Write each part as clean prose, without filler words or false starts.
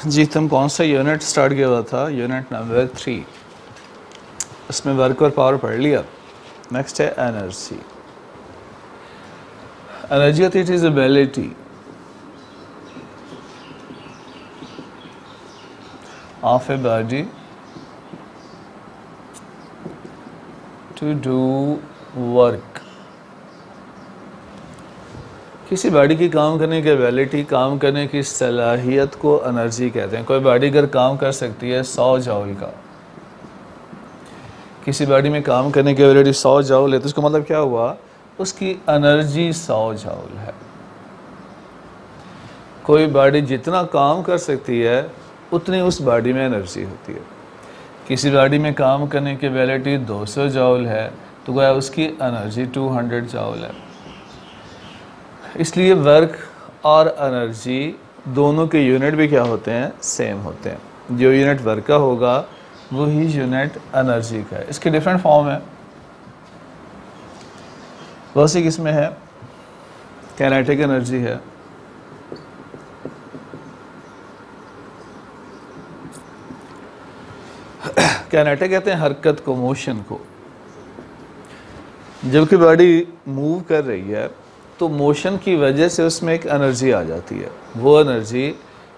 जी तुम कौन सा यूनिट स्टार्ट किया हुआ था? Unit number 3। इसमें वर्क और पावर पढ़ लिया। नेक्स्ट है एनर्जी। एनर्जी होती है it is ability of a body to do work. किसी बॉडी की काम करने की एबिलिटी, काम करने की सलाहियत को एनर्जी कहते हैं। कोई बॉडी अगर काम कर सकती है 100 जॉल का, किसी बॉडी में काम करने की एबिलिटी 100 जॉल है, तो उसका मतलब क्या हुआ? उसकी एनर्जी 100 जॉल है। कोई बॉडी जितना काम कर सकती है उतनी उस बॉडी में एनर्जी होती है। किसी बॉडी में काम करने की एबिलिटी 200 जॉल है, तो गोया उसकी एनर्जी 200 जॉल है। इसलिए वर्क और एनर्जी दोनों के यूनिट भी क्या होते हैं? सेम होते हैं। जो यूनिट वर्क का होगा वही यूनिट एनर्जी का है। इसके डिफरेंट फॉर्म है। बहुत सी किस्में है। काइनेटिक एनर्जी है, काइनेटिक कहते हैं हरकत को, मोशन को। जबकि बॉडी मूव कर रही है तो मोशन की वजह से उसमें एक एनर्जी आ जाती है। वो एनर्जी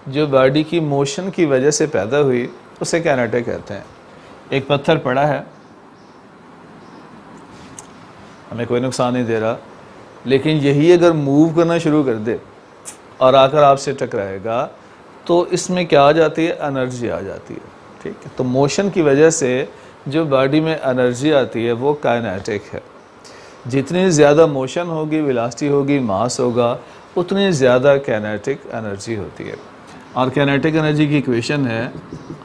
जो बॉडी की मोशन की वजह से पैदा हुई उसे काइनेटिक कहते हैं। एक पत्थर पड़ा है, हमें कोई नुकसान नहीं दे रहा, लेकिन यही अगर मूव करना शुरू कर दे और आकर आपसे टकराएगा तो इसमें क्या आ जाती है? एनर्जी आ जाती है। ठीक है, तो मोशन की वजह से जो बॉडी में एनर्जी आती है वो काइनेटिक है। जितनी ज़्यादा मोशन होगी, वेलोसिटी होगी, मास होगा, उतनी ज़्यादा काइनेटिक एनर्जी होती है। और काइनेटिक एनर्जी की इक्वेशन है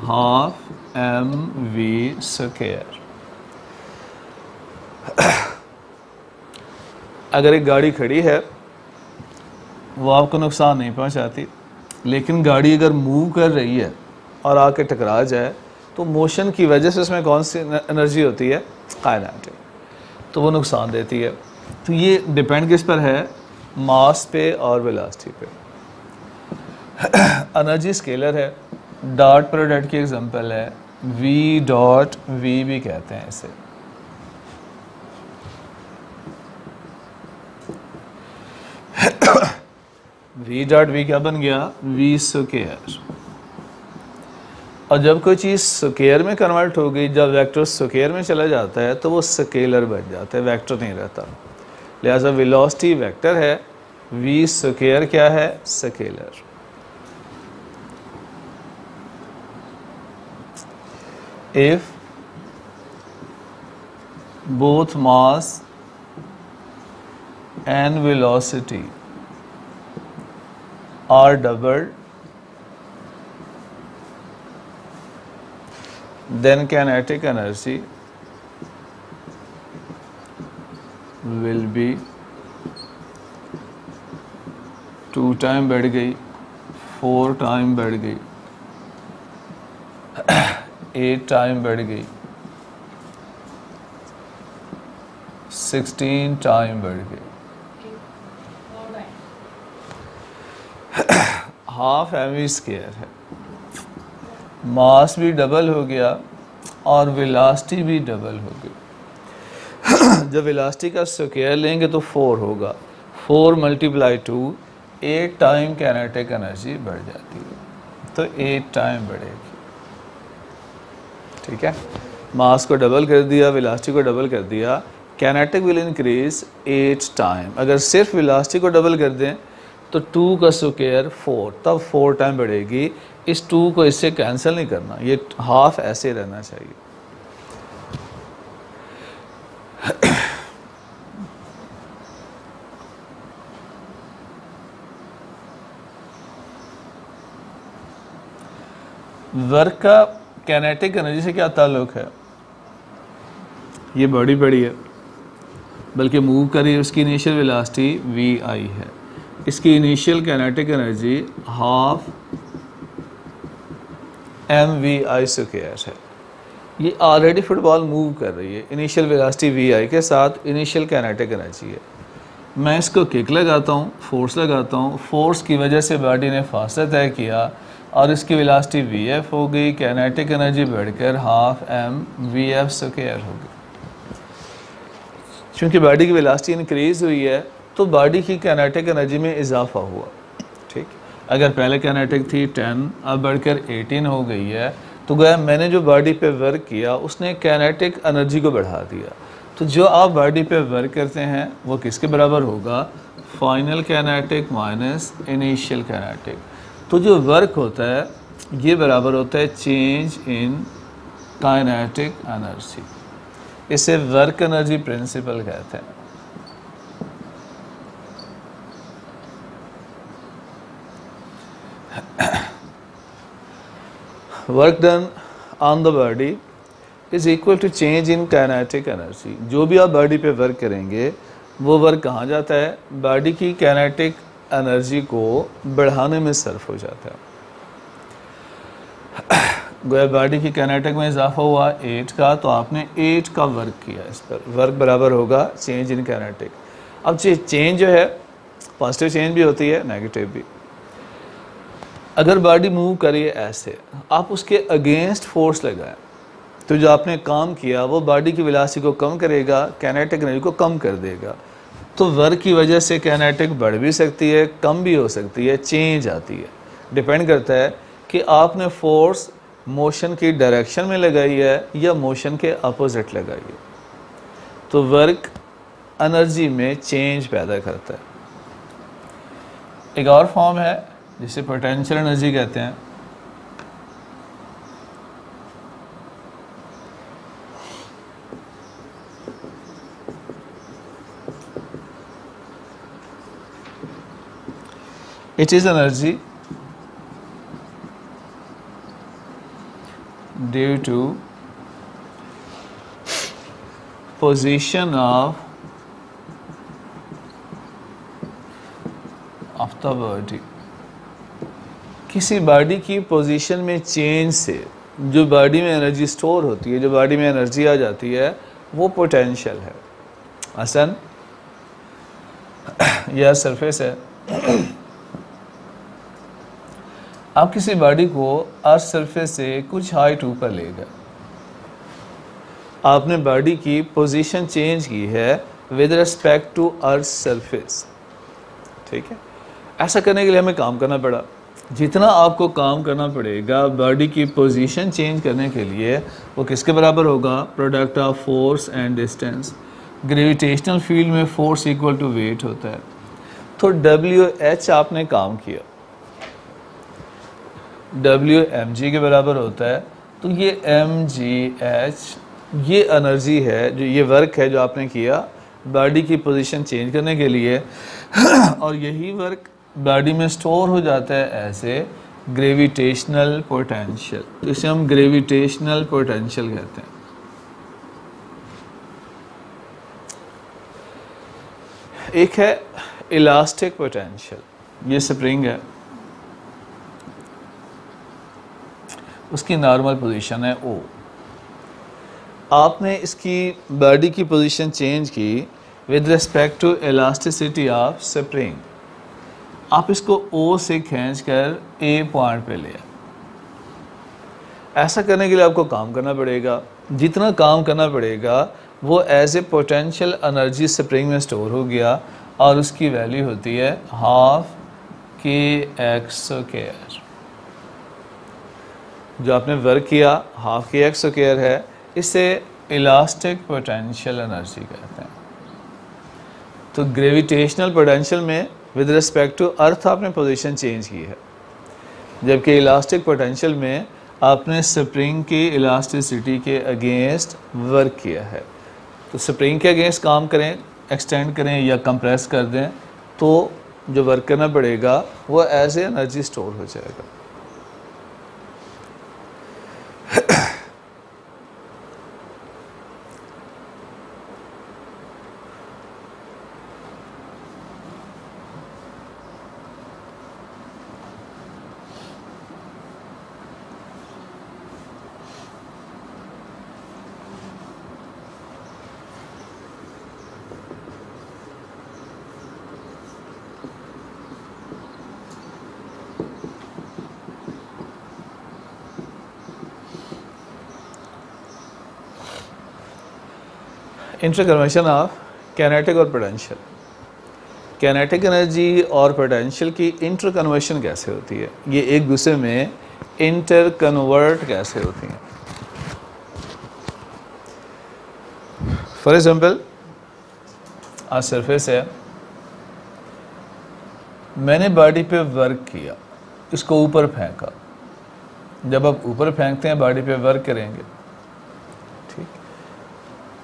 12 mv²। अगर एक गाड़ी खड़ी है वो आपको नुकसान नहीं पहुंचाती, लेकिन गाड़ी अगर मूव कर रही है और आके टकरा जाए तो मोशन की वजह से उसमें कौन सी एनर्जी होती है? काइनेटिक। तो वो नुकसान देती है। तो ये डिपेंड किस पर है? मास पे और वेलोसिटी पे। एनर्जी स्केलर है। डॉट प्रोडक्ट की एग्जांपल है v डॉट v भी कहते हैं इसे। v डॉट v क्या बन गया? v²। और जब कोई चीज़ स्क्वायर में कन्वर्ट हो गई, जब वेक्टर स्क्वायर में चला जाता है तो वो स्केलर बन जाता है, वेक्टर नहीं रहता। लिहाजा वेलोसिटी वेक्टर है, v² क्या है? Scalar. If both mass and velocity are doubled, then kinetic energy will be 2 time बढ़ गई, 4 टाइम बढ़ गई, 8 टाइम बढ़ गई, 16 टाइम बढ़ गई। हाफ mv² है। मास भी डबल हो गया और वेलोसिटी भी डबल हो गई। जब वेलोसिटी का स्क्वायर लेंगे तो 4 होगा, 4 × 2 8 टाइम काइनेटिक एनर्जी बढ़ जाती है। तो 8 टाइम बढ़ेगी। ठीक है, मास को डबल कर दिया, वेलोसिटी को डबल कर दिया, काइनेटिक विल इंक्रीज 8 टाइम। अगर सिर्फ वेलोसिटी को डबल कर दें तो 2 का स्क्वायर 4, तब 4 टाइम बढ़ेगी। इस 2 को इससे कैंसिल नहीं करना, ये हाफ ऐसे रहना चाहिए। वर्क का काइनेटिक एनर्जी से क्या ताल्लुक है? ये बड़ी बड़ी है, बल्कि मूव करी, उसकी इनिशियल वेलोसिटी vi है। इसकी इनिशियल काइनेटिक एनर्जी 12 mv² है। ये ऑलरेडी फुटबॉल मूव कर रही है, इनिशियल वेलोसिटी vi के साथ इनिशियल काइनेटिक एनर्जी है। मैं इसको किक लगाता हूँ, फोर्स लगाता हूँ, फोर्स की वजह से बॉडी ने फासला तय किया और इसकी वेलोसिटी वी हो गई, काइनेटिक एनर्जी बढ़कर half M V F square हो गई। क्योंकि बॉडी की वेलोसिटी इंक्रीज हुई है तो बॉडी की काइनेटिक एनर्जी में इजाफा हुआ। ठीक, अगर पहले काइनेटिक थी 10 अब बढ़कर 18 हो गई है, तो गोया मैंने जो बॉडी पे वर्क किया उसने काइनेटिक एनर्जी को बढ़ा दिया। तो जो आप बॉडी पे वर्क करते हैं वो किसके बराबर होगा? Final kinetic minus initial kinetic. तो जो वर्क होता है ये बराबर होता है चेंज इन काइनेटिक एनर्जी। इसे वर्क एनर्जी प्रिंसिपल कहते हैं। Work done on the body is equal to change in kinetic energy. जो भी आप बॉडी पे वर्क करेंगे वो वर्क कहाँ जाता है? बॉडी की काइनेटिक एनर्जी को बढ़ाने में सर्फ हो जाता है। गोया बॉडी की काइनेटिक में इजाफा हुआ 8 का, तो आपने 8 का वर्क किया इस पर। वर्क बराबर होगा चेंज इन काइनेटिक। अब चेंज जो है पॉजिटिव चेंज भी होती है, नेगेटिव भी। अगर बॉडी मूव करिए ऐसे, आप उसके अगेंस्ट फोर्स लगाएं तो जो आपने काम किया वो बॉडी की वेलोसिटी को कम करेगा, काइनेटिक एनर्जी को कम कर देगा। तो वर्क की वजह से काइनेटिक बढ़ भी सकती है, कम भी हो सकती है, चेंज आती है। डिपेंड करता है कि आपने फोर्स मोशन की डायरेक्शन में लगाई है या मोशन के अपोजिट लगाई है। तो वर्क एनर्जी में चेंज पैदा करता है। एक और फॉर्म है जिसे पोटेंशियल एनर्जी कहते हैं। It is energy due to position of the body। किसी बॉडी की पोजीशन में चेंज से जो बॉडी में एनर्जी स्टोर होती है, जो बॉडी में एनर्जी आ जाती है, वो पोटेंशियल है। आसान यह सरफेस है। आप किसी बॉडी को अर्थ सरफेस से कुछ हाइट ऊपर ले गए, आपने बॉडी की पोजीशन चेंज की है with respect to earth surface. ठीक है, ऐसा करने के लिए हमें काम करना पड़ा। जितना आपको काम करना पड़ेगा बॉडी की पोजीशन चेंज करने के लिए, वो किसके बराबर होगा? Product of force and distance. Gravitational field में फोर्स इक्वल टू वेट होता है। तो WH आपने काम किया, WmG के बराबर होता है। तो ये mgh ये एनर्जी है, जो ये वर्क है जो आपने किया बॉडी की पोजीशन चेंज करने के लिए। और यही वर्क बॉडी में स्टोर हो जाता है ऐसे ग्रेविटेशनल पोटेंशियल। तो इसे हम ग्रेविटेशनल पोटेंशियल कहते हैं। एक है इलास्टिक पोटेंशियल, ये स्प्रिंग है, उसकी नॉर्मल पोजीशन है O। आपने इसकी बॉडी की पोजीशन चेंज की with respect to elasticity of spring. आप इसको O से खींचकर A पॉइंट पे ले। ऐसा करने के लिए आपको काम करना पड़ेगा। जितना काम करना पड़ेगा वो as a potential energy spring में स्टोर हो गया, और उसकी वैल्यू होती है हाफ kx²। जो आपने वर्क किया हाफ kx² है, इसे इलास्टिक पोटेंशियल एनर्जी कहते हैं। तो ग्रेविटेशनल पोटेंशियल में विद रिस्पेक्ट टू अर्थ आपने पोजीशन चेंज की है, जबकि इलास्टिक पोटेंशियल में आपने स्प्रिंग की इलास्टिसिटी के अगेंस्ट वर्क किया है। तो स्प्रिंग के अगेंस्ट काम करें, एक्सटेंड करें या कंप्रेस कर दें, तो जो वर्क करना पड़ेगा वो एज ए एनर्जी स्टोर हो जाएगा। इंटरकन्वर्शन ऑफ कैनेटिक और पोटेंशियल। कैनेटिक एनर्जी और पोटेंशियल की इंटरकन्वर्शन कैसे होती है, ये एक दूसरे में इंटरकन्वर्ट कैसे होती हैं। फॉर एग्जाम्पल आज सरफेस है, मैंने बॉडी पे वर्क किया, इसको ऊपर फेंका। जब आप ऊपर फेंकते हैं बॉडी पे वर्क करेंगे, ठीक,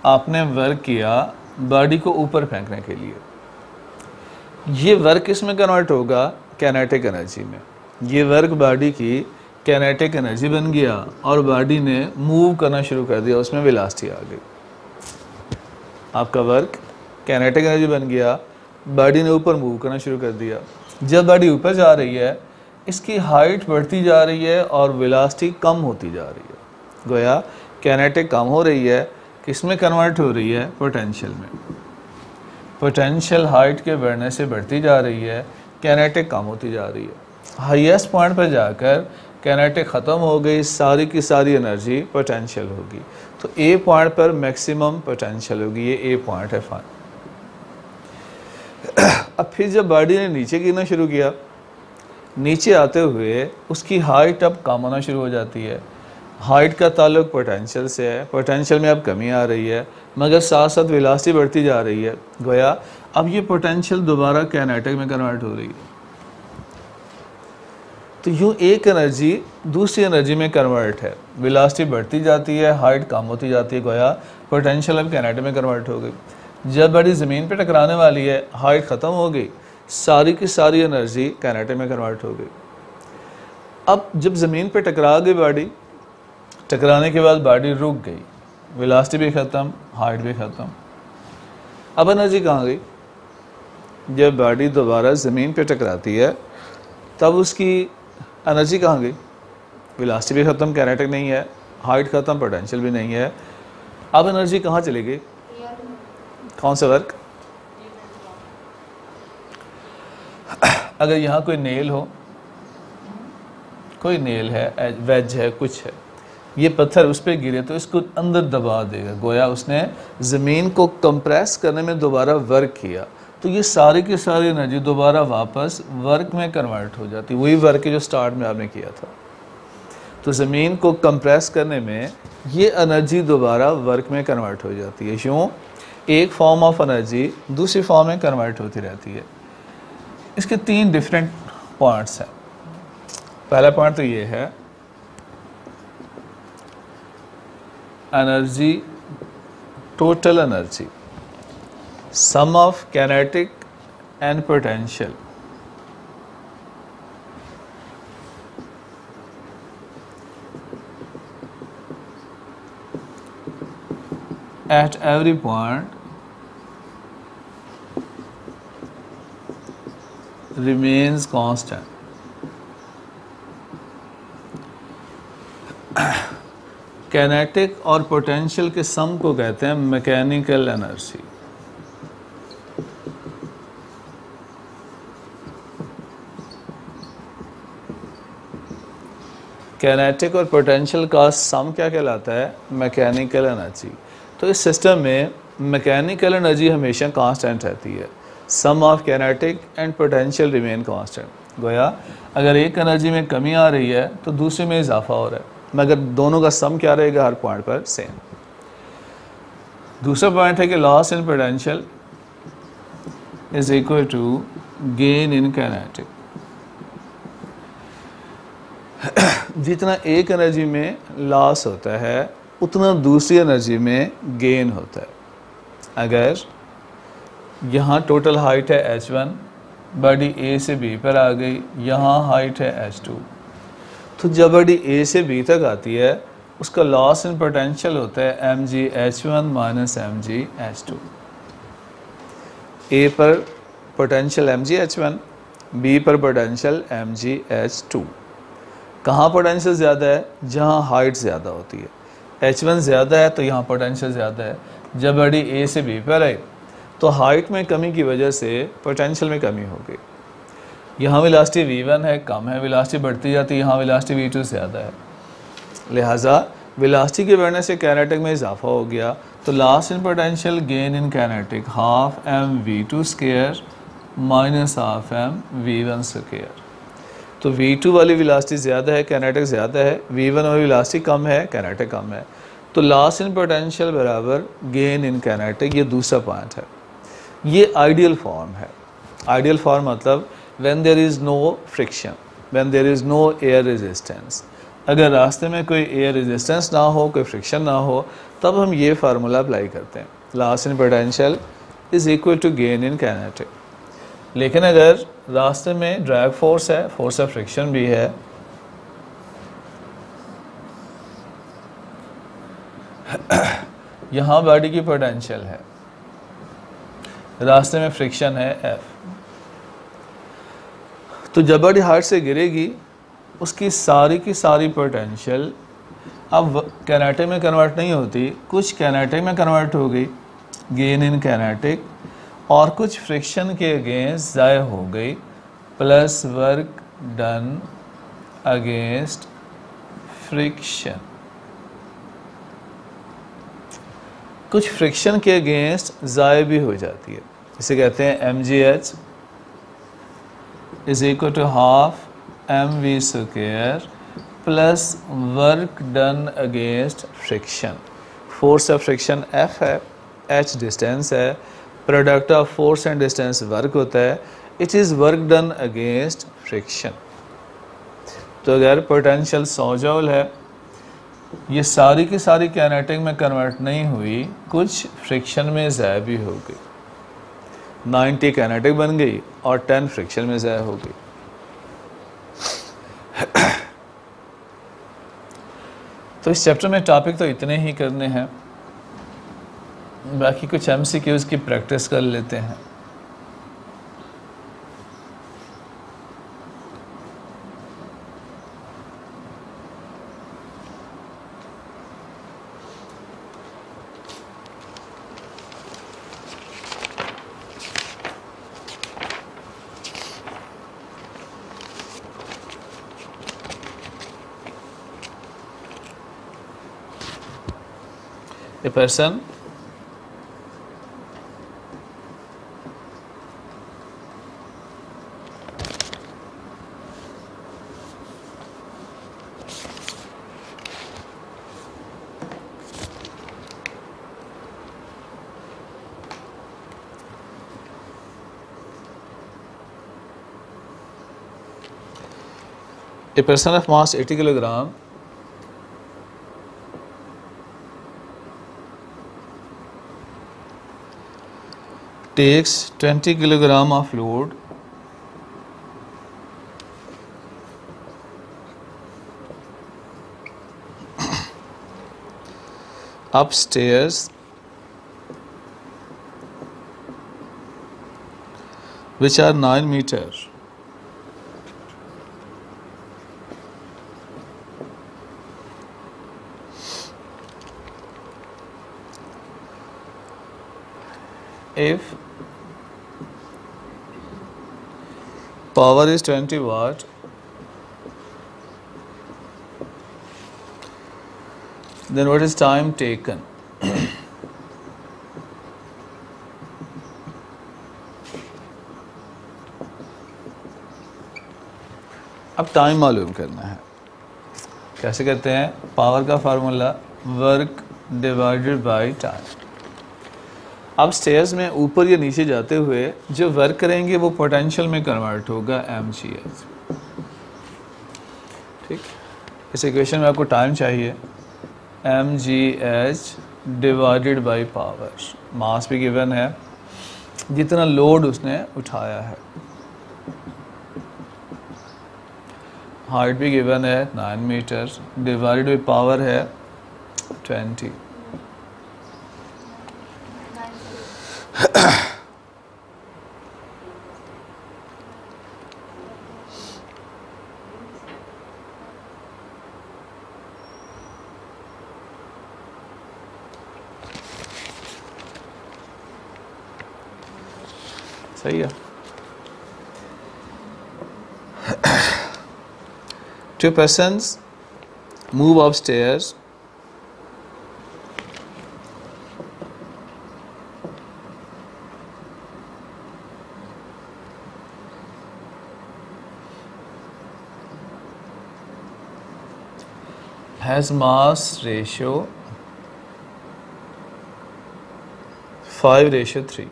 आपने वर्क किया बॉडी को ऊपर फेंकने के लिए, ये वर्क किसमें कन्वर्ट होगा, कैनेटिक एनर्जी में। ये वर्क बॉडी की कैनेटिक एनर्जी बन गया और बॉडी ने मूव करना शुरू कर दिया, उसमें वेलोसिटी आ गई। आपका वर्क कैनेटिक एनर्जी बन गया, बॉडी ने ऊपर मूव करना शुरू कर दिया। जब बॉडी ऊपर जा रही है, इसकी हाइट बढ़ती जा रही है और वेलोसिटी कम होती जा रही है। गोया कैनेटिक कम हो रही है, किसमें कन्वर्ट हो रही है, पोटेंशियल में। पोटेंशियल हाइट के बढ़ने से बढ़ती जा रही है, कैनेटिक कम होती जा रही है। हाईएस्ट पॉइंट पर जाकर कैनेटिक ख़त्म हो गई, सारी की सारी एनर्जी पोटेंशियल होगी। तो ए पॉइंट पर मैक्सिमम पोटेंशियल होगी, ये ए पॉइंट है फाइन। अब फिर जब बॉडी ने नीचे गिरना शुरू किया, नीचे आते हुए उसकी हाइट अब कम होना शुरू हो जाती है। हाइट का ताल्लुक पोटेंशियल से है, पोटेंशियल में अब कमी आ रही है, मगर साथ साथ वेलोसिटी बढ़ती जा रही है। गोया अब ये पोटेंशियल दोबारा कैनेटिक में कन्वर्ट हो रही है। तो यूँ एक एनर्जी दूसरी एनर्जी में कन्वर्ट है, वेलोसिटी बढ़ती जाती है, हाइट कम होती जाती है। गोया पोटेंशियल अब कैनेटिक में कन्वर्ट हो गई। जब बॉडी ज़मीन पे टकराने वाली है, हाइट ख़त्म हो गई, सारी की सारी एनर्जी कैनेटिक में कन्वर्ट हो गई। अब जब ज़मीन पे टकरा गई बॉडी, टकराने के बाद बॉडी रुक गई, वेलोसिटी भी ख़त्म, हाइट भी ख़त्म। अब एनर्जी कहाँ गई? जब बॉडी दोबारा ज़मीन पे टकराती है, तब उसकी एनर्जी कहाँ गई? वेलोसिटी भी ख़त्म, कैनेटिक नहीं है, हाइट ख़त्म, पोटेंशियल भी नहीं है। अब एनर्जी कहाँ चली गई? कौन सा वर्क? अगर यहाँ कोई नेल हो, कोई नेल है, वेज है, कुछ है, ये पत्थर उस पर गिरे तो इसको अंदर दबा देगा। गोया उसने ज़मीन को कंप्रेस करने में दोबारा वर्क किया, तो ये सारी की सारी एनर्जी दोबारा वापस वर्क में कन्वर्ट हो जाती। वही वर्क है जो स्टार्ट में आपने किया था। तो ज़मीन को कंप्रेस करने में ये एनर्जी दोबारा वर्क में कन्वर्ट हो जाती है। यूँ एक फॉर्म ऑफ एनर्जी दूसरी फॉर्म में कन्वर्ट होती रहती है। इसके 3 डिफरेंट पॉइंट्स हैं। पहला पॉइंट तो ये है, energy, total energy, sum of kinetic and potential. At every point remains constant. Kinetic और पोटेंशियल के सम को कहते हैं मैकेनिकल एनर्जी। कैनेटिक और पोटेंशियल का सम क्या कहलाता है? Mechanical energy. तो इस सिस्टम में मैकेनिकल एनर्जी हमेशा कांस्टेंट रहती है। Sum of kinetic and potential remain constant. गोया अगर एक एनर्जी में कमी आ रही है तो दूसरे में इजाफा हो रहा है, मगर दोनों का सम क्या रहेगा? हर पॉइंट पर सेम। दूसरा पॉइंट है कि loss in potential is equal to gain in kinetic. जितना एक एनर्जी में लॉस होता है, उतना दूसरी एनर्जी में गेन होता है। अगर यहाँ टोटल हाइट है h1, बॉडी A से B पर आ गई, यहाँ हाइट है h2, तो जब बॉडी A से B तक आती है, उसका लॉस इन पोटेंशियल होता है mgh1 माइनस mgh2। A पर पोटेंशियल mgh1, B पर पोटेंशियल mgh2। कहाँ पोटेंशियल ज़्यादा है? जहाँ हाइट ज़्यादा होती है। h1 ज़्यादा है तो यहाँ पोटेंशियल ज़्यादा है। जब बॉडी A से B पर आई तो हाइट में कमी की वजह से पोटेंशियल में कमी हो गई। यहाँ वेलोसिटी v1 है, कम है, वेलोसिटी बढ़ती जाती है, यहाँ वेलोसिटी v2 ज़्यादा है। लिहाजा वेलोसिटी के बढ़ने से काइनेटिक में इजाफा हो गया, तो loss in potential gain in kinetic half M V two square minus half M V one square. तो V2 वाली वेलोसिटी ज़्यादा है, काइनेटिक ज़्यादा है, V1 वाली वेलोसिटी कम है, काइनेटिक कम है, तो लॉस इन पोटेंशियल बराबर गेन इन काइनेटिक। ये दूसरा पॉइंट है। ये आइडियल फॉर्म है। आइडियल फॉर्म मतलब when there is no friction, when there is no air resistance. अगर रास्ते में कोई एयर रेजिस्टेंस ना हो, कोई फ्रिक्शन ना हो, तब हम ये फार्मूला अप्लाई करते हैं, loss in potential is equal to gain in kinetic. लेकिन अगर रास्ते में ड्रैग फोर्स है, फोर्स ऑफ फ्रिक्शन भी है, यहाँ बॉडी की पोटेंशियल है, रास्ते में फ्रिक्शन है F, तो जब बॉडी हाइट से गिरेगी उसकी सारी की सारी पोटेंशियल अब काइनेटिक में कन्वर्ट नहीं होती, कुछ काइनेटिक में कन्वर्ट हो गई गेन इन काइनेटिक, और कुछ फ्रिक्शन के अगेंस्ट ज़ाय हो गई plus work done against friction. कुछ फ्रिक्शन के अगेंस्ट ज़ाय भी हो जाती है, इसे कहते हैं mgh is equal to half M V square plus work done against friction. Force of friction F है, h डिस्टेंस है, product of force and distance work होता है, it is work done against friction. तो अगर potential 100 joule है, ये सारी की सारी काइनेटिक में कन्वर्ट नहीं हुई, कुछ फ्रिक्शन में ज़ाय भी हो गई, 90 काइनेटिक बन गई और 10 फ्रिक्शन में ज़ाय हो गई। तो इस चैप्टर में टॉपिक तो इतने ही करने हैं, बाकी कुछ MCQs की प्रैक्टिस कर लेते हैं। A person of mass 80 kilogram takes 20 kilogram of load upstairs which are 9 meters. If power is 20 watt, then what is time taken? अब टाइम मालूम करना है। कैसे करते हैं? पावर का formula work divided by time. अब स्टेयर्स में ऊपर या नीचे जाते हुए जो वर्क करेंगे वो पोटेंशियल में कन्वर्ट होगा mgh। ठीक, इस इक्वेशन में आपको टाइम चाहिए, mgh डिवाइडेड बाय पावर। मास भी गिवन है, जितना लोड उसने उठाया है, हाइट भी गिवन है 9 मीटर, डिवाइडेड बाय पावर है 20। सही है। Two persons move upstairs has mass ratio 5:3.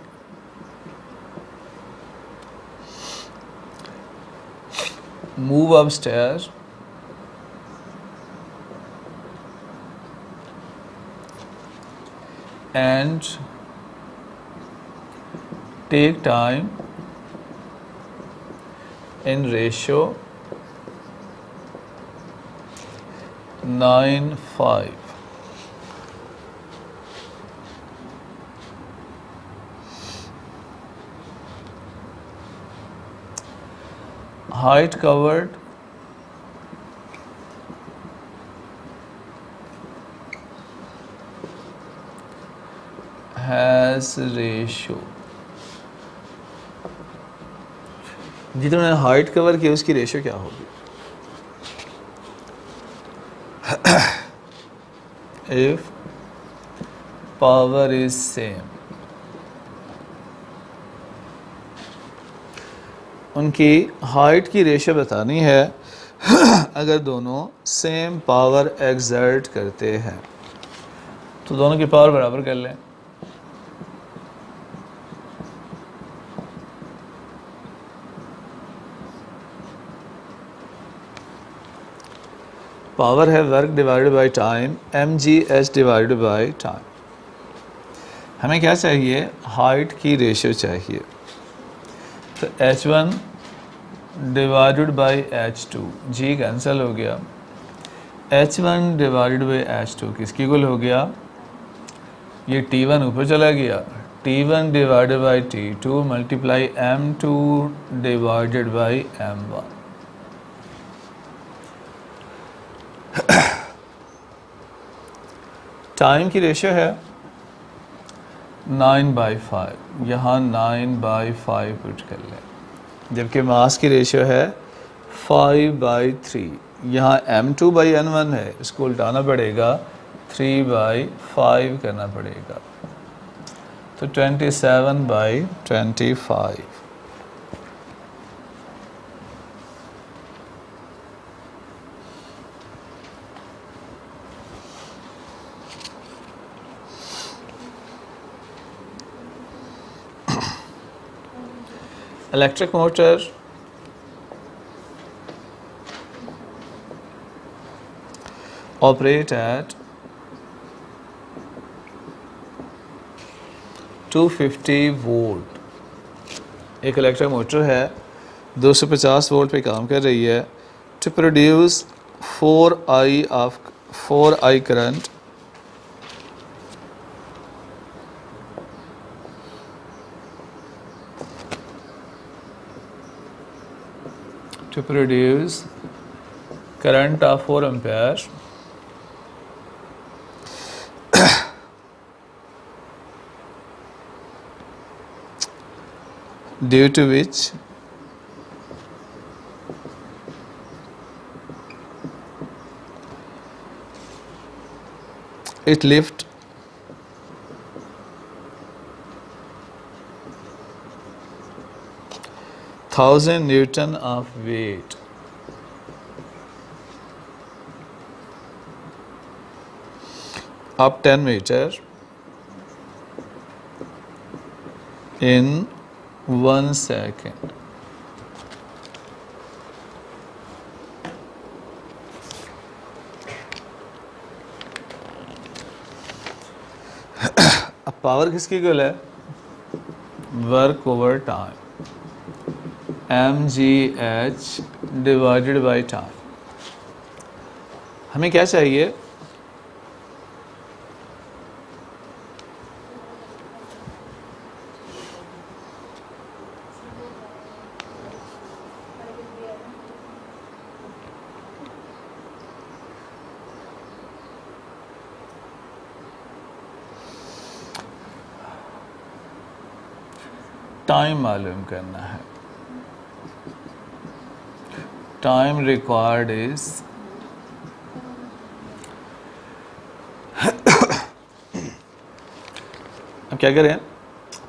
Move upstairs and take time in ratio 9:5. Height covered has ratio, जितने हाइट कवर की उसकी रेशियो क्या होगी? If power is same, उनकी हाइट की रेशियो बतानी है अगर दोनों सेम पावर एक्सर्ट करते हैं तो दोनों की पावर बराबर कर लें। पावर है work divided by time, mgs divided by time. हमें क्या चाहिए? हाइट की रेशियो चाहिए। तो h1 divided by h2, g cancel हो गया। h1 डिवाइडेड बाय h2 किसकी इक्वल हो गया? ये t1 ऊपर चला गया, t1 divided by t2 multiply m2 divided by m1। Time की रेशियो है 9/5, यहाँ 9/5 पुट कर लें, जबकि मास की रेशियो है 5/3। यहाँ m2/n1 है, इसको उल्टाना पड़ेगा, 3/5 करना पड़ेगा, तो 27/25। Electric motor operate at 250 volt. एक इलेक्ट्रिक मोटर है 250 वोल्ट पे काम कर रही है। To produce 4I current to produce current of 4 ampere due to which it lift 1000 Newton of weight up 10 meter in 1 second. अब पावर किसकी इक्वल है? Work over time, mgh divided by time. हमें क्या चाहिए? टाइम मालूम करना है। Time required is अब क्या करें?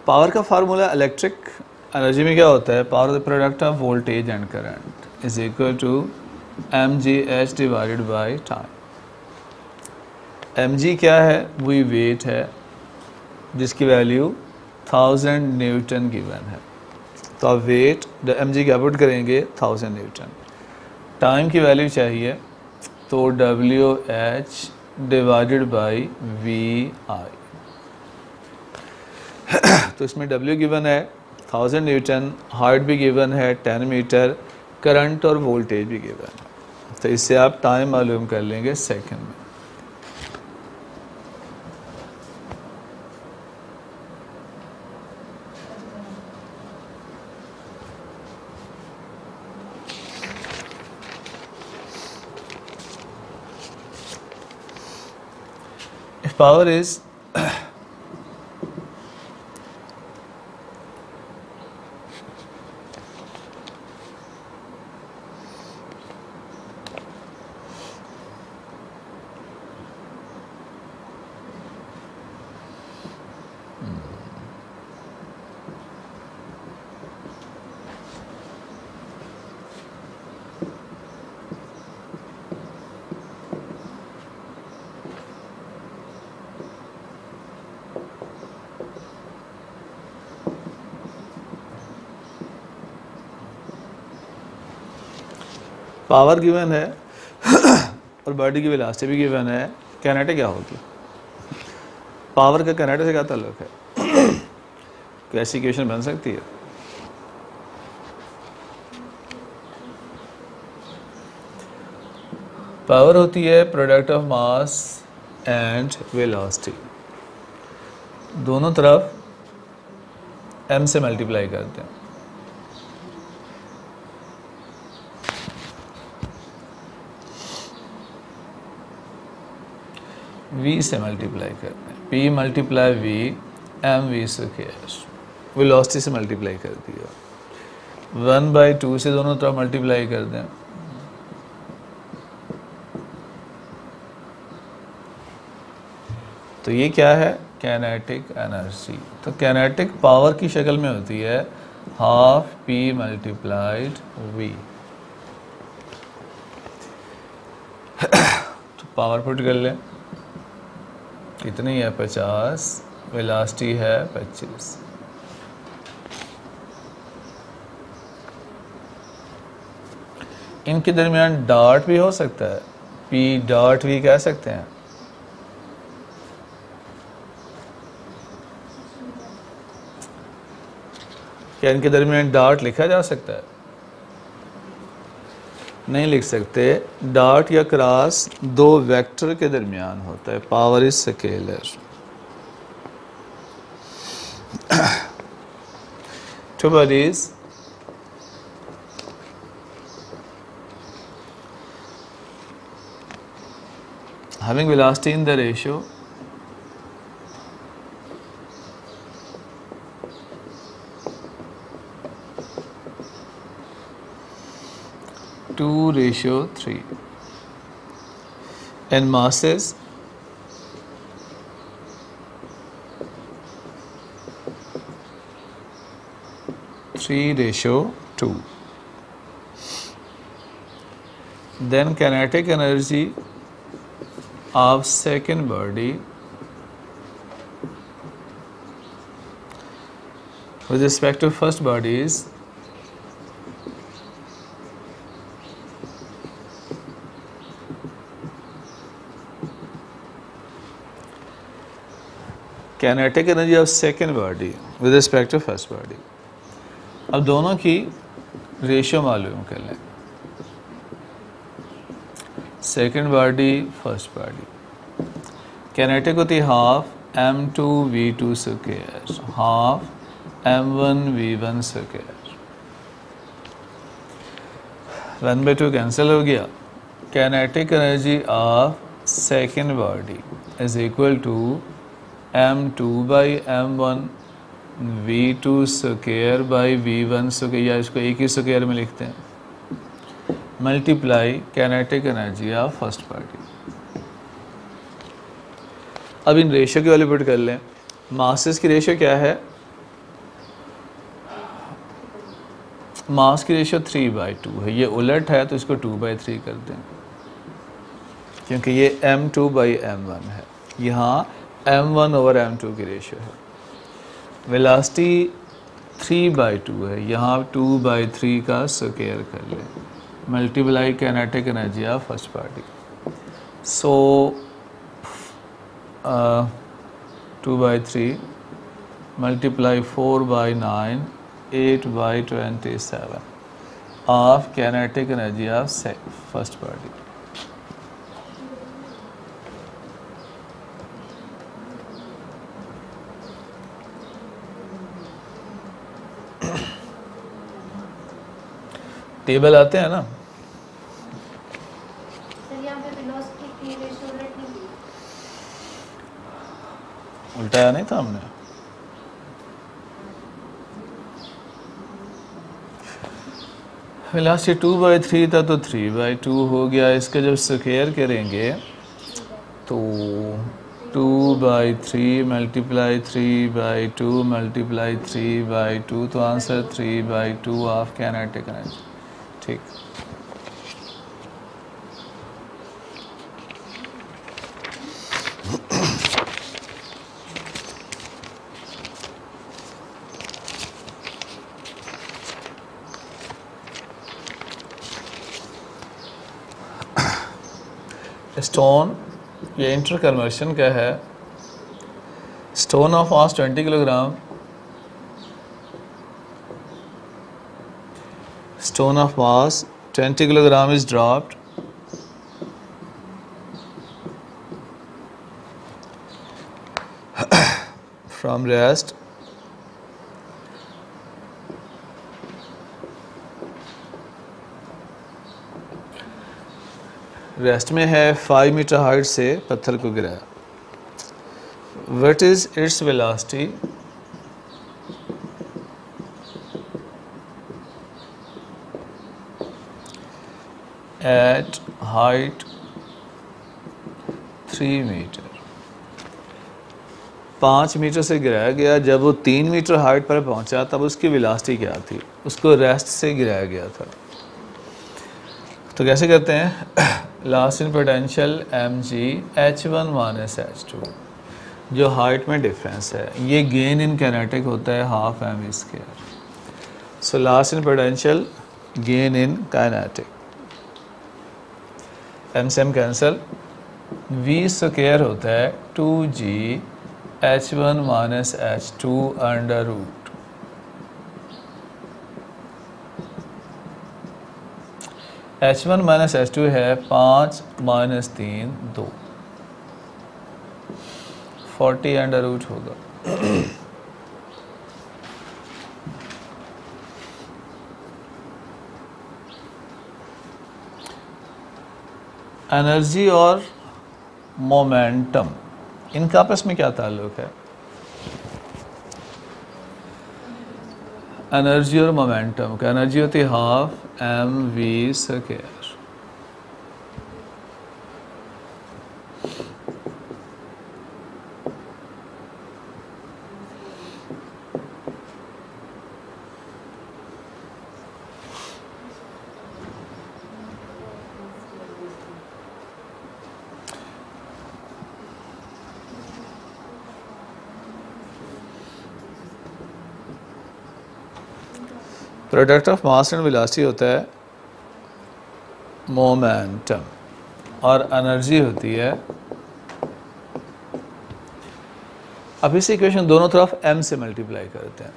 पावर का फार्मूला इलेक्ट्रिक एनर्जी में क्या होता है? Power the product of voltage and current is equal to mgh divided by time. mg क्या है, वही वेट है जिसकी वैल्यू 1000 न्यूटन गिवन है। तो आप वेट mg क्या पुट करेंगे 1000 न्यूटन। टाइम की वैल्यू चाहिए तो WH डिवाइडेड बाई VI। तो इसमें W गिवन है 1000 न्यूटन, हाइट भी गिवन है 10 मीटर, करंट और वोल्टेज भी गिवन है। तो इससे आप टाइम मालूम कर लेंगे सेकंड में। If power is power given है और बॉडी की वेलोसिटी भी गिवन है, काइनेटिक क्या होगी? पावर का काइनेटिक से क्या ताल्लुक है? कैसी इक्वेशन बन सकती है? पावर होती है product of mass and velocity, दोनों तरफ m से मल्टीप्लाई करते हैं। v से मल्टीप्लाई करते हैं, p multiply v mv square, velocity से मल्टीप्लाई कर दिया, 1/2 से दोनों तरफ मल्टीप्लाई कर दें, तो ये क्या है? Kinetic energy. तो काइनेटिक पावर की शक्ल में होती है हाफ p मल्टीप्लाइड v। तो पावर पुट कर लें, कितनी है 50, वेलोसिटी है 25। इनके दरमियान डॉट भी हो सकता है, p डॉट v कह सकते हैं। क्या इनके दरमियान डॉट लिखा जा सकता है? नहीं लिख सकते। डॉट या क्रॉस दो वेक्टर के दरमियान होता है। Power is scalar. Two bodies having velocity in the ratio 2:3 and masses 3:2. Then kinetic energy of second body with respect to first body is kinetic energy of second body with respect to first body. अब दोनों की ratio मालूम कर लें। Second body first body, kinetic होती है half m2v2 square half m1v1 square, 1/2 cancel हो गया। Kinetic energy of second body is equal to m2/m1 v2 square by v1 square, या इसको एक ही स्क्वायर में लिखते हैं, multiply kinetic energy of first body. अब इन रेशियो की वैल्यू पुट कर लें। मासेस की रेशियो क्या है? मास की रेशियो 3/2 है, ये उलट है तो इसको 2/3 कर दें। क्योंकि ये m2/m1 है, यहाँ m1/m2 की रेशियो है। वेलोसिटी 3/2 है, यहाँ 2/3 का स्क्वायर कर लें, multiply kinetic energy of first particle. So 2/3 multiply 4/9 8/27 of kinetic energy of first particle. Table आते हैं ना, उल्टाया नहीं था हमने। वेलोसिटी 2/3 था तो 3/2 हो गया। इसका जब स्क्वायर करेंगे तो 2/3 मल्टीप्लाई 3/2 मल्टीप्लाई 3/2 तो आंसर 3/2 ऑफ काइनेटिक एनर्जी। ठीक, स्टोन, ये इंटर कन्वर्शन का है। Stone of mass 20 kilogram, stone of mass 20 kilogram is dropped from rest rest में है 5 मीटर हाइट से पत्थर को गिराया। What is its velocity at height 3 metre. 5 metre से गिराया गया, जब वो 3 मीटर हाइट पर पहुंचा तब उसकी वेलोसिटी क्या थी? उसको रेस्ट से गिराया गया था। तो कैसे करते हैं? Loss in potential mg h1 minus h2, जो हाइट में डिफरेंस है, ये गेन इन काइनेटिक होता है half m square. So loss in potential, gain in kinetic, m से m कैंसल, v स्क्वायर होता है 2g h1 minus h2 under root. h1 minus h2 है 5 माइनस 3 2, 40 अंडर रूट होगा। Energy और momentum, इनका आपस में क्या ताल्लुक है? एनर्जी और मोमेंटम का, एनर्जी होती है half mv square. Product of mass and velocity होता है मोमेंटम, और एनर्जी होती है, अब इस इक्वेशन दोनों तरफ m से मल्टीप्लाई करते हैं।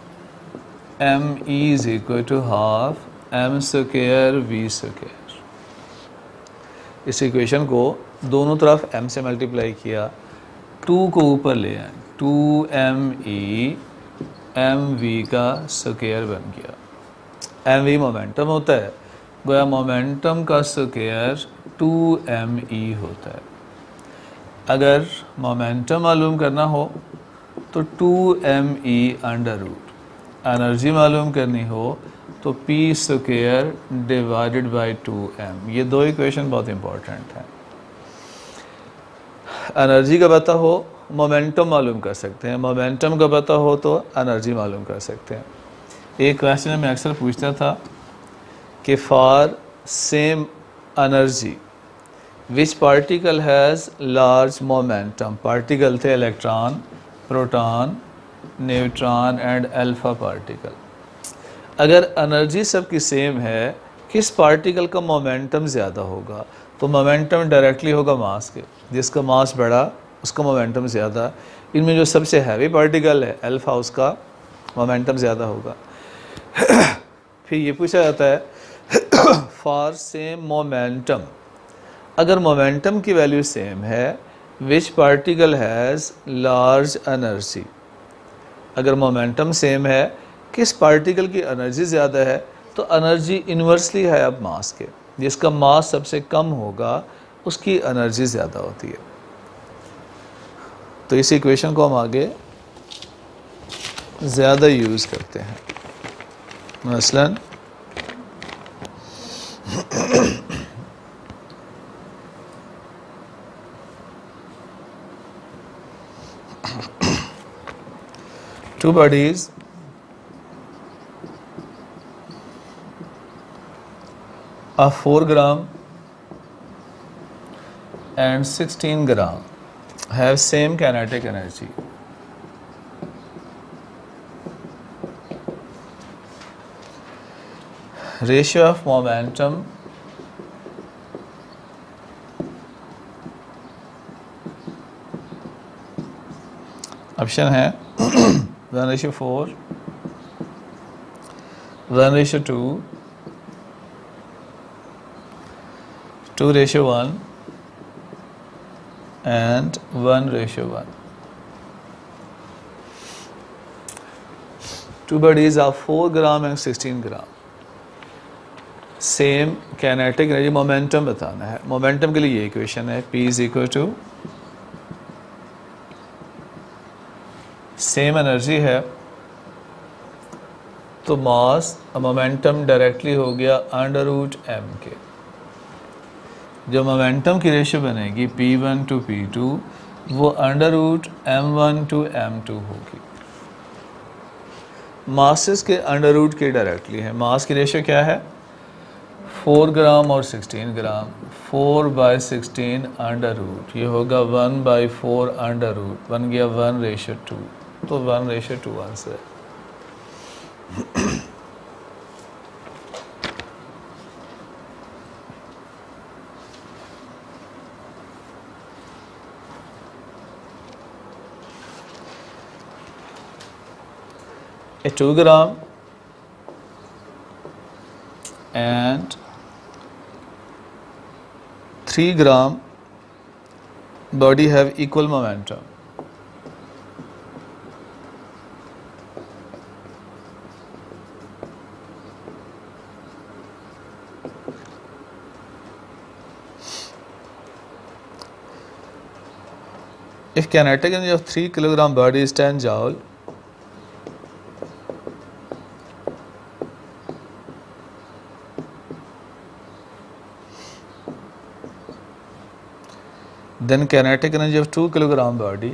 m is equal to half m square v square. इस इक्वेशन को दोनों तरफ m से मल्टीप्लाई किया, 2 को ऊपर ले आए, 2me mv का स्क्वायर बन गया। mv मोमेंटम होता है, गोया मोमेंटम का स्क्वायर 2me होता है। अगर मोमेंटम मालूम करना हो तो 2me अंडर रूट, एनर्जी मालूम करनी हो तो p square divided by 2m। ये दो इक्वेशन बहुत इंपॉर्टेंट हैं। एनर्जी का पता हो मोमेंटम मालूम कर सकते हैं, मोमेंटम का पता हो तो एनर्जी मालूम कर सकते हैं। एक क्वेश्चन में अक्सर पूछता था कि for same energy which particle has large momentum. Particle थे electron, proton, neutron and alpha particle. अगर एनर्जी सबकी सेम है, किस पार्टिकल का मोमेंटम ज़्यादा होगा? तो मोमेंटम डायरेक्टली होगा मास के, जिसका मास बड़ा उसका मोमेंटम ज़्यादा। इनमें जो सबसे हैवी पार्टिकल है अल्फा, उसका मोमेंटम ज़्यादा होगा। फिर ये पूछा जाता है फॉर सेम मोमेंटम, अगर मोमेंटम की वैल्यू सेम है, विच पार्टिकल हैज़ लार्ज एनर्जी। अगर मोमेंटम सेम है, किस पार्टिकल की एनर्जी ज़्यादा है? तो एनर्जी इन्वर्सली है अब मास के, जिसका मास सबसे कम होगा उसकी एनर्जी ज़्यादा होती है। तो इस इक्वेशन को हम आगे ज़्यादा यूज़ करते हैं। मसलन two bodies of 4 gram and 16 gram have same kinetic energy. Ratio of momentum option है 1:4, 1:2, 2:1 and 1:1. Two bodies of 4 gram and 16 gram, same kinetic energy, momentum बताना है। मोमेंटम के लिए ये इक्वेशन है, P = सेम एनर्जी है तो मास मोमेंटम डायरेक्टली हो गया √m के। जो मोमेंटम की रेशियो बनेगी P1 to P2 वो √m1 to m2 होगी। मासेस के √ के डायरेक्टली है। मास की रेशियो क्या है? 4 ग्राम और 16 ग्राम, 4/16 √ ये होगा 1/4 √ बन गया 1:2, तो 1:2 आंसर है। A 2 gram and 3 gram body have equal momentum. If kinetic energy of 3 kilogram body is 10 joule, then kinetic energy of 2 kilogram body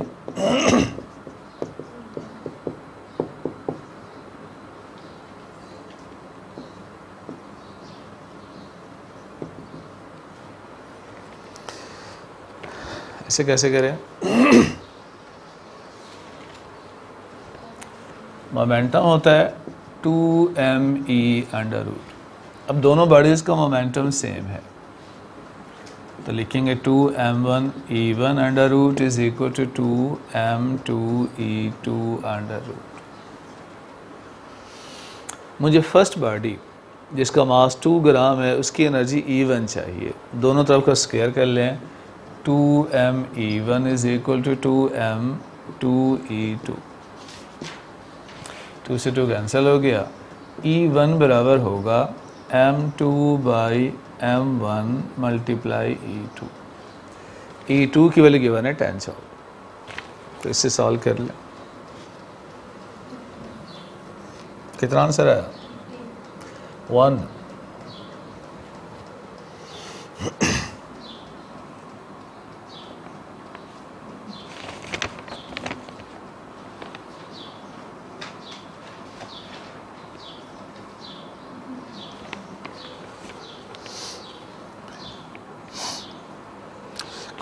ऐसे कैसे करें? मोमेंटम होता है 2me√। अब दोनों बॉडीज़ का मोमेंटम सेम है तो लिखेंगे 2m1e1√= 2m2e2√। मुझे फर्स्ट बॉडी जिसका मास 2 ग्राम है उसकी एनर्जी E1 चाहिए। दोनों तरफ का स्क्वायर कर लें, 2me1 = 2m2e2। 2 से 2 कैंसिल हो गया। E1 बराबर होगा m2/m1 × E2। E2 की वैल्यू गिवन है 10 जॉल, तो इससे सॉल्व कर लें। कितना आंसर आया? 1।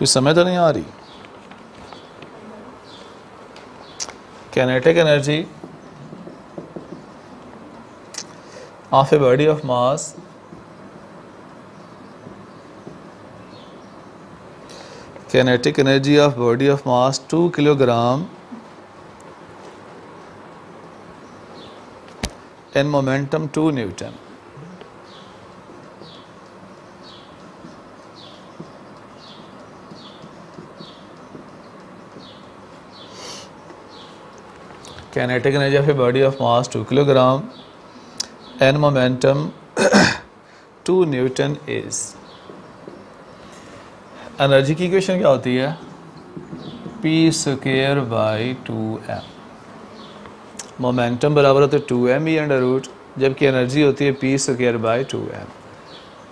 कोई समझ तो नहीं आ रही। Kinetic energy of a body of mass kinetic energy of body of mass 2 kilogram and momentum 2 Newton. Kinetic energy of a body of mass 2 kilogram and momentum 2 Newton is. Energy की equation क्या होती है? P square by 2m। Momentum बराबर होता है 2m under root, जबकि energy होती है P square by 2m।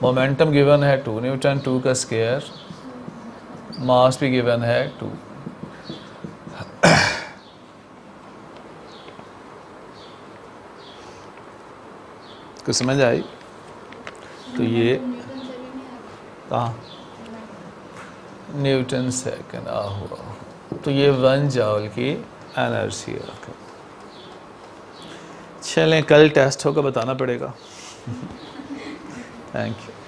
Momentum given है 2 न्यूटन, 2 का स्क्वायर, मास भी गिवन है 2। कुछ समझ आई? तो ये कहाँ न्यूटन सेकंड हुआ, तो ये 1 जॉल की एनर्जी है। चलें, कल टेस्ट होगा, बताना पड़ेगा। Thank you.